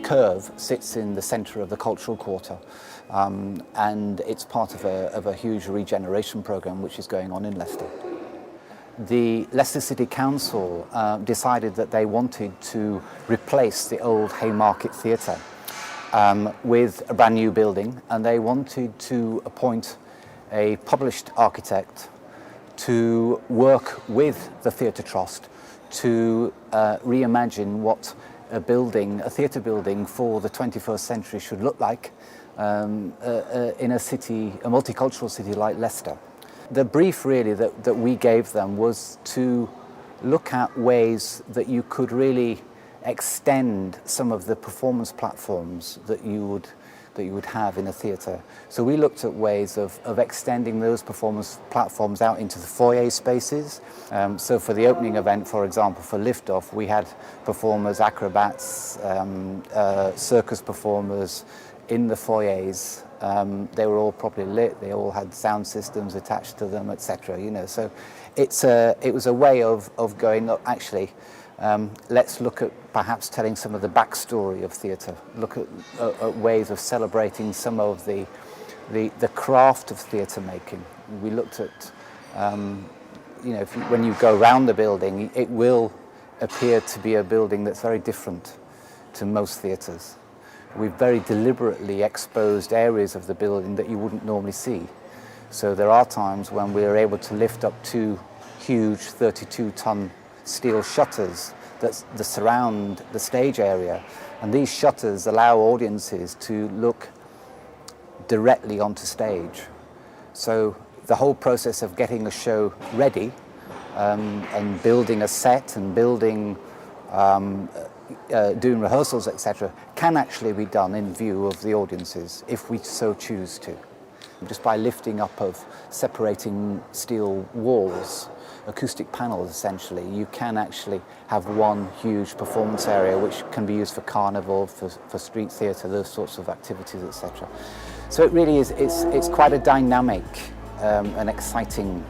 curve sits in the centre of the cultural quarter, and it's part of a huge regeneration programme which is going on in Leicester. The Leicester City Council decided that they wanted to replace the old Haymarket Theatre with a brand new building, and they wanted to appoint a published architect to work with the Theatre Trust to reimagine what a theatre building for the 21st century should look like in a city, a multicultural city like Leicester. The brief really that we gave them was to look at ways that you could really extend some of the performance platforms that you would have in a theatre. So we looked at ways of extending those performance platforms out into the foyer spaces. So for the opening event, for example, for Liftoff, we had performers, acrobats, circus performers in the foyers. They were all properly lit, they all had sound systems attached to them, etc. You know, so it was a way of going, look, actually, let's look at perhaps telling some of the backstory of theatre, look at ways of celebrating some of the craft of theatre making. We looked at, you know, when you go around the building, it will appear to be a building that's very different to most theatres. We've very deliberately exposed areas of the building that you wouldn't normally see. So there are times when we're able to lift up two huge 32-ton steel shutters that surround the stage area, and these shutters allow audiences to look directly onto stage. So the whole process of getting a show ready and building a set and doing rehearsals, etc., can actually be done in view of the audiences if we so choose to. Just by lifting up of separating steel walls, acoustic panels essentially, you can actually have one huge performance area which can be used for carnival, for street theatre, those sorts of activities, etc. So it really is, it's quite a dynamic and exciting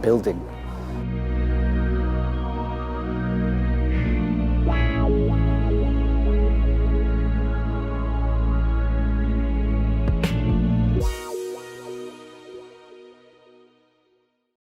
building.